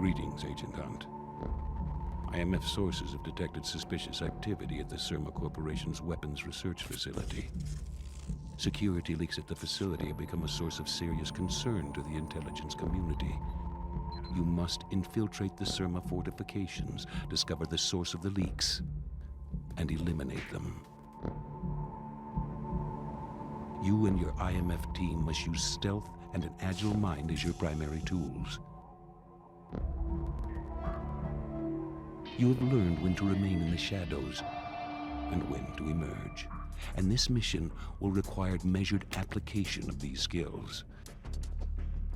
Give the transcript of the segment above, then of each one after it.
Greetings, Agent Hunt. IMF sources have detected suspicious activity at the Surma Corporation's weapons research facility. Security leaks at the facility have become a source of serious concern to the intelligence community. You must infiltrate the Surma fortifications, discover the source of the leaks, and eliminate them. You and your IMF team must use stealth and an agile mind as your primary tools. You have learned when to remain in the shadows and when to emerge. And this mission will require measured application of these skills.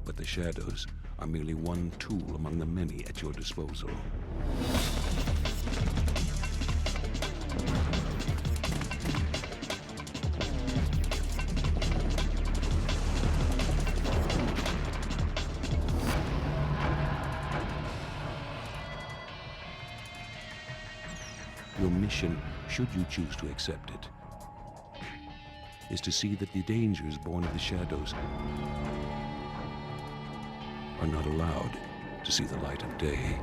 But the shadows are merely one tool among the many at your disposal. Your mission, should you choose to accept it, is to see that the dangers born of the shadows are not allowed to see the light of day.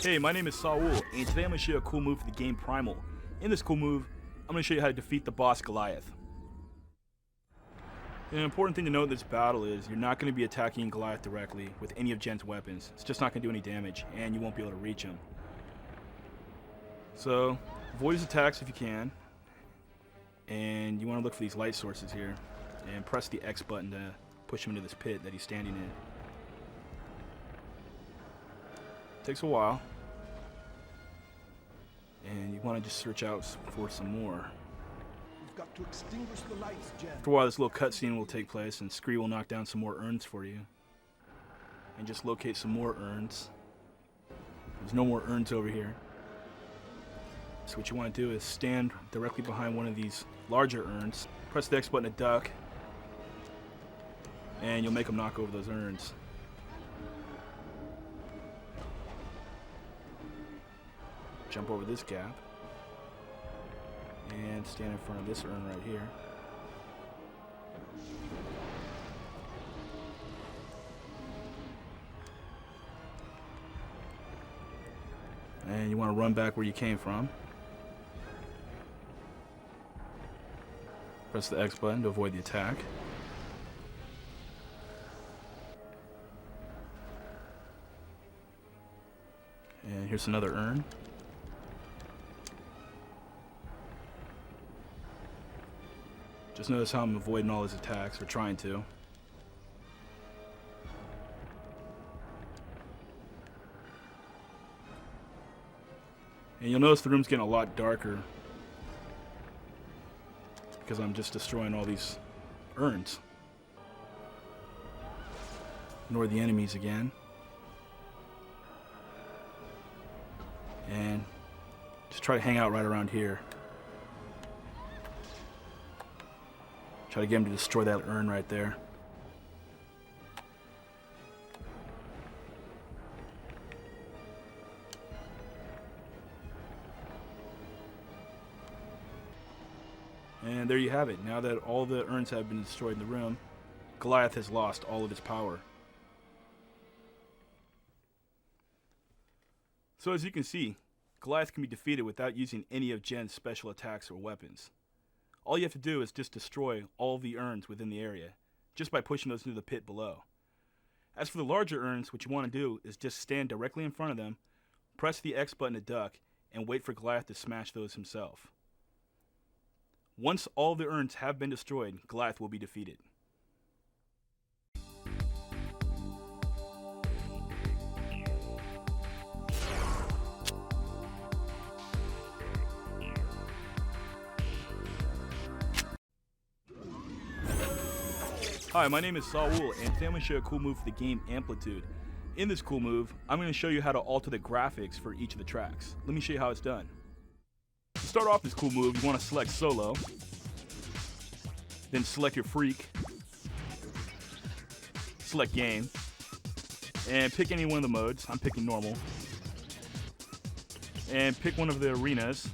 Hey, my name is Saul, and today I'm going to show you a cool move for the game Primal. In this cool move, I'm going to show you how to defeat the boss Goliath. And an important thing to note in this battle is you're not going to be attacking Goliath directly with any of Jen's weapons. It's just not going to do any damage, and you won't be able to reach him. So, avoid his attacks if you can, and you want to look for these light sources here, and press the X button to push him into this pit that he's standing in. Takes a while, and you want to just search out for some more. We've got to extinguish the lights, Jen. After a while, this little cutscene will take place, and Scree will knock down some more urns for you, and just locate some more urns. There's no more urns over here. So what you want to do is stand directly behind one of these larger urns, press the X button to duck, and you'll make them knock over those urns. Jump over this gap and stand in front of this urn right here. And you want to run back where you came from. Press the X button to avoid the attack. And here's another urn. Just notice how I'm avoiding all his attacks, or trying to. And you'll notice the room's getting a lot darker because I'm just destroying all these urns. Ignore the enemies again. And just try to hang out right around here. Try to get him to destroy that urn right there. And there you have it. Now that all the urns have been destroyed in the room, Goliath has lost all of his power. So as you can see, Goliath can be defeated without using any of Jen's special attacks or weapons. All you have to do is just destroy all the urns within the area, just by pushing those into the pit below. As for the larger urns, what you want to do is just stand directly in front of them, press the X button to duck, and wait for Goliath to smash those himself. Once all the urns have been destroyed, Goliath will be defeated. Hi, my name is Saul, and today I'm going to show you a cool move for the game Amplitude. In this cool move, I'm going to show you how to alter the graphics for each of the tracks. Let me show you how it's done. To start off this cool move, you want to select solo, then select your freak, select game, and pick any one of the modes. I'm picking normal. And pick one of the arenas,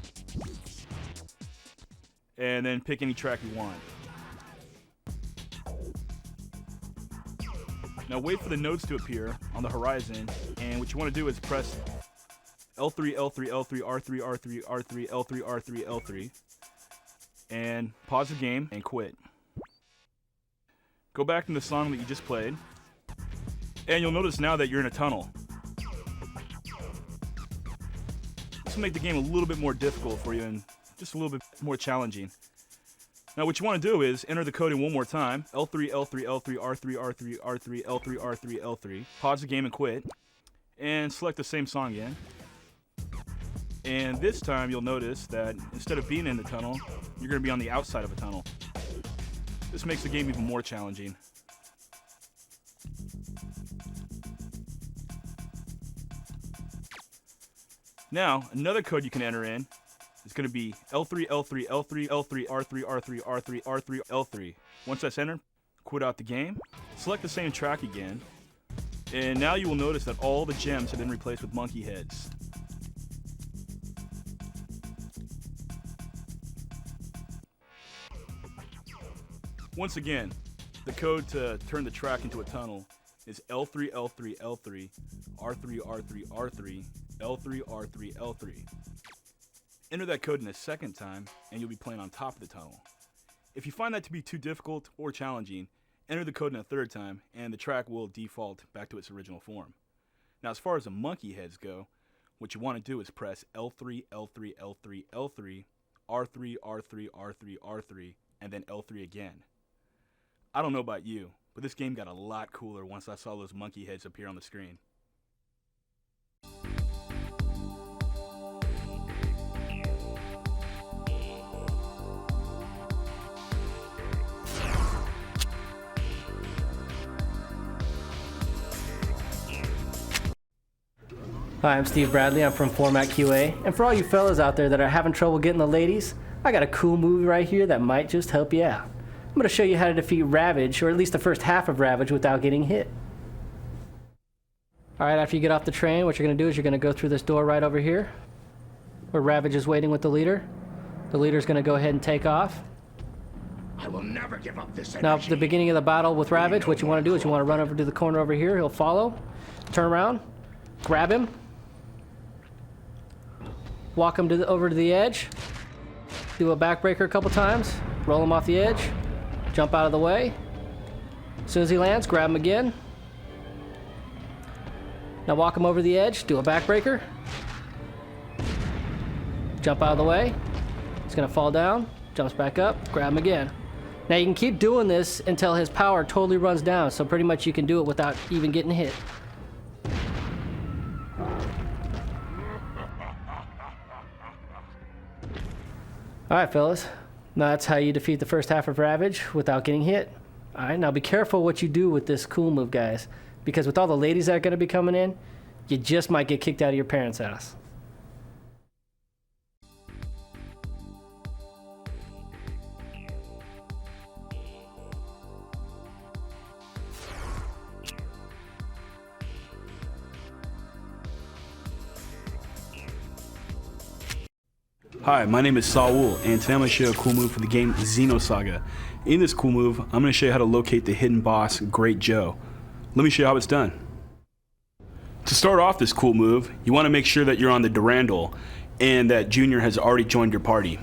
and then pick any track you want. Now wait for the nodes to appear on the horizon, and what you want to do is press L3, L3, L3, R3, R3, R3, L3, R3, L3, and pause the game and quit. Go back to the song that you just played, and you'll notice now that you're in a tunnel. This will make the game a little bit more difficult for you and just a little bit more challenging. Now what you want to do is enter the code in one more time, L3, L3, L3, R3, R3, R3, L3, R3, L3, pause the game and quit, and select the same song again. And this time you'll notice that instead of being in the tunnel, you're going to be on the outside of a tunnel. This makes the game even more challenging. Now, another code you can enter in is going to be L3, L3, L3, L3, R3, R3, R3, R3, L3. Once that's entered, quit out the game, select the same track again, and now you will notice that all the gems have been replaced with monkey heads. Once again, the code to turn the track into a tunnel is L3, L3, L3, R3, R3, R3, L3, R3, L3. Enter that code in a second time, and you'll be playing on top of the tunnel. If you find that to be too difficult or challenging, enter the code in a third time, and the track will default back to its original form. Now, as far as the monkey heads go, what you want to do is press L3, L3, L3, L3, R3, R3, R3, R3, and then L3 again. I don't know about you, but this game got a lot cooler once I saw those monkey heads appear on the screen. Hi, I'm Steve Bradley. I'm from Format QA. And for all you fellas out there that are having trouble getting the ladies, I got a cool movie right here that might just help you out. I'm going to show you how to defeat Ravage, or at least the first half of Ravage, without getting hit. Alright, after you get off the train, what you're going to do is you're going to go through this door right over here, where Ravage is waiting with the leader. The leader's going to go ahead and take off. I will never give up this energy. Now, at the beginning of the battle with Ravage, what you want to do is you want to run over to the corner over here. He'll follow, turn around, grab him, walk him over to the edge, do a backbreaker a couple times, roll him off the edge, jump out of the way. As soon as he lands, grab him again. Now walk him over the edge, do a backbreaker, jump out of the way. He's gonna fall down, jumps back up, grab him again. Now you can keep doing this until his power totally runs down, so pretty much you can do it without even getting hit. Alright fellas, now that's how you defeat the first half of Ravage without getting hit. Alright, now be careful what you do with this cool move, guys, because with all the ladies that are going to be coming in, you just might get kicked out of your parents' house. Hi, my name is Saul, and today I'm going to show you a cool move for the game Xenosaga. In this cool move, I'm going to show you how to locate the hidden boss, Great Joe. Let me show you how it's done. To start off this cool move, you want to make sure that you're on the Durandal and that Junior has already joined your party.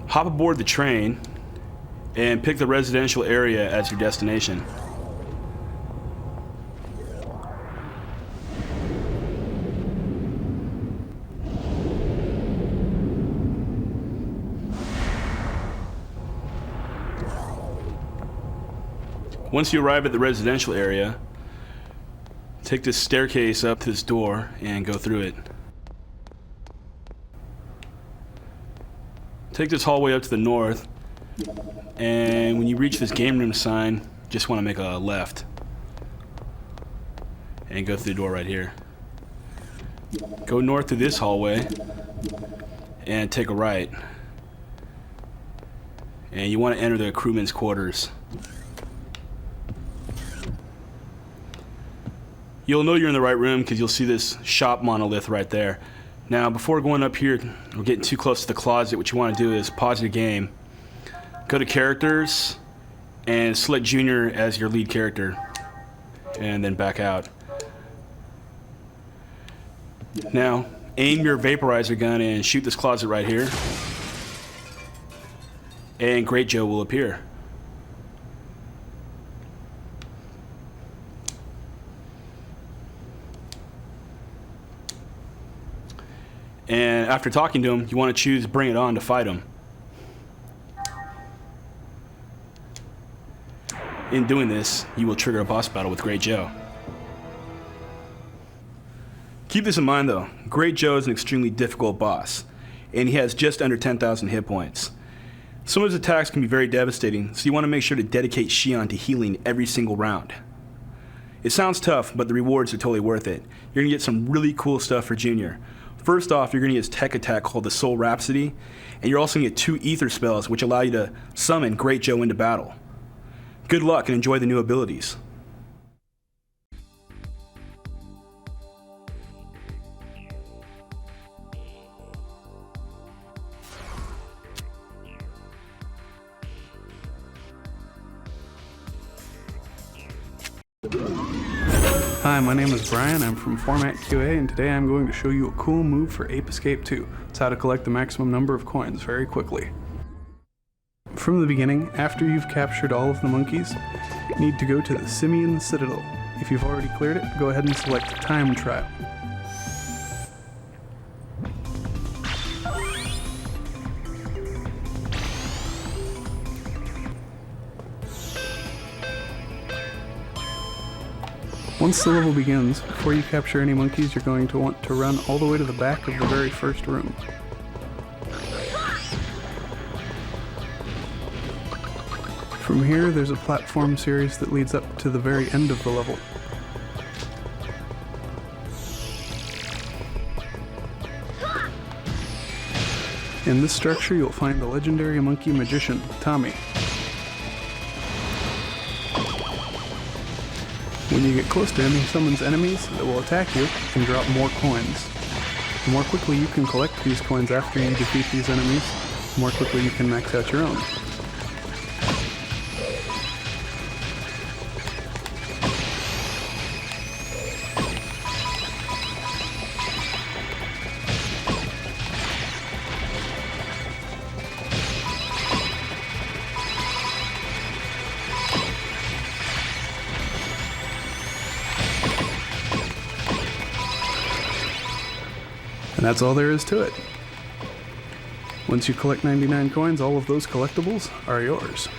Hop aboard the train and pick the residential area as your destination. Once you arrive at the residential area, take this staircase up to this door and go through it. Take this hallway up to the north, and when you reach this game room sign, just want to make a left and go through the door right here. Go north through this hallway and take a right. And you want to enter the crewman's quarters. You'll know you're in the right room because you'll see this shop monolith right there. Now, before going up here or getting too close to the closet, what you want to do is pause your game, go to characters, and select Junior as your lead character, and then back out. Now, aim your vaporizer gun and shoot this closet right here, and Great Joe will appear. And after talking to him, you want to choose Bring It On to fight him. In doing this, you will trigger a boss battle with Great Joe. Keep this in mind though, Great Joe is an extremely difficult boss, and he has just under 10,000 hit points. Some of his attacks can be very devastating, so you want to make sure to dedicate Shion to healing every single round. It sounds tough, but the rewards are totally worth it. You're going to get some really cool stuff for Junior. First off, you're going to get his tech attack called the Soul Rhapsody, and you're also going to get 2 ether spells which allow you to summon Great Joe into battle. Good luck and enjoy the new abilities. Hi, my name is Brian, I'm from Format QA, and today I'm going to show you a cool move for Ape Escape 2. It's how to collect the maximum number of coins very quickly. From the beginning, after you've captured all of the monkeys, you need to go to the Simian Citadel. If you've already cleared it, go ahead and select Time Trial. Once the level begins, before you capture any monkeys, you're going to want to run all the way to the back of the very first room. From here, there's a platform series that leads up to the very end of the level. In this structure, you'll find the legendary monkey magician, Tommy. When you get close to him, he summons enemies that will attack you and drop more coins. The more quickly you can collect these coins after you defeat these enemies, the more quickly you can max out your own. And that's all there is to it. Once you collect 99 coins, all of those collectibles are yours.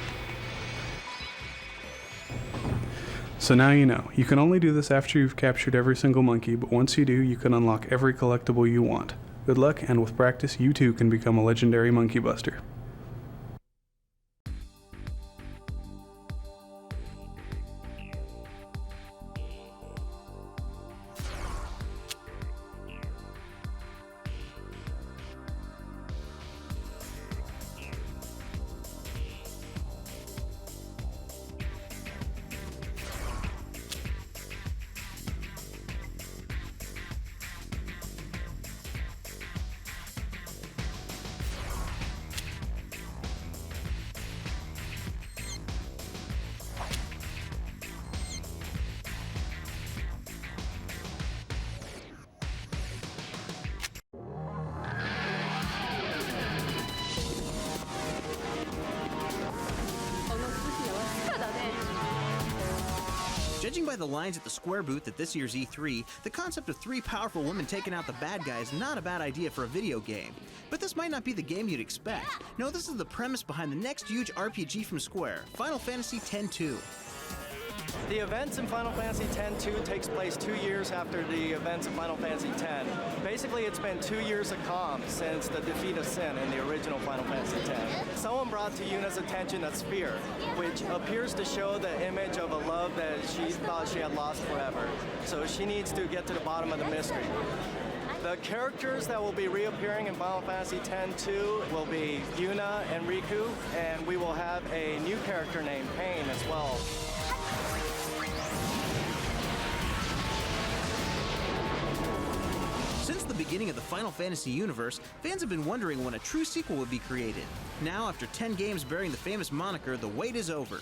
So now you know. You can only do this after you've captured every single monkey, but once you do, you can unlock every collectible you want. Good luck, and with practice, you too can become a legendary monkey buster. Judging by the lines at the Square booth at this year's E3, the concept of 3 powerful women taking out the bad guy is not a bad idea for a video game. But this might not be the game you'd expect. No, this is the premise behind the next huge RPG from Square, Final Fantasy X-2. The events in Final Fantasy X-2 takes place 2 years after the events of Final Fantasy X. Basically, it's been 2 years of calm since the defeat of Sin in the original Final Fantasy X. Someone brought to Yuna's attention a sphere, which appears to show the image of a love that she thought she had lost forever. So she needs to get to the bottom of the mystery. The characters that will be reappearing in Final Fantasy X-2 will be Yuna and Riku, and we will have a new character named Pain as well. Since the beginning of the Final Fantasy universe, fans have been wondering when a true sequel would be created. Now, after 10 games bearing the famous moniker, the wait is over.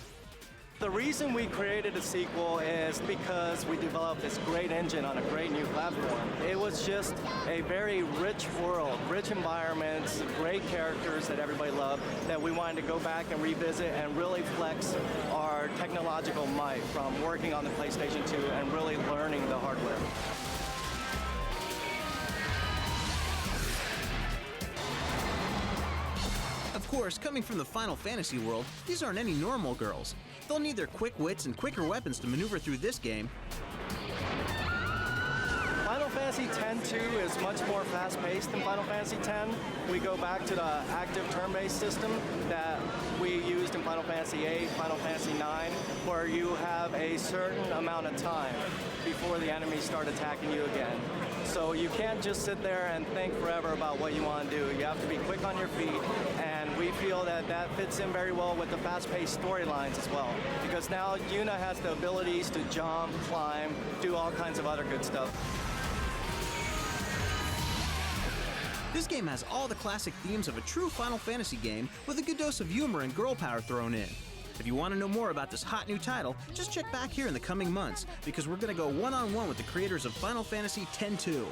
The reason we created a sequel is because we developed this great engine on a great new platform. It was just a very rich world, rich environments, great characters that everybody loved, that we wanted to go back and revisit and really flex our technological might from working on the PlayStation 2 and really learning the hardware. Of course, coming from the Final Fantasy world, these aren't any normal girls. They'll need their quick wits and quicker weapons to maneuver through this game. Final Fantasy X-2 is much more fast-paced than Final Fantasy X. We go back to the active turn-based system that we used in Final Fantasy VIII, Final Fantasy IX, where you have a certain amount of time before the enemies start attacking you again. So you can't just sit there and think forever about what you want to do. You have to be quick on your feet, and we feel that that fits in very well with the fast-paced storylines as well. Because now Yuna has the abilities to jump, climb, do all kinds of other good stuff. This game has all the classic themes of a true Final Fantasy game with a good dose of humor and girl power thrown in. If you want to know more about this hot new title, just check back here in the coming months, because we're going to go one-on-one with the creators of Final Fantasy X-2.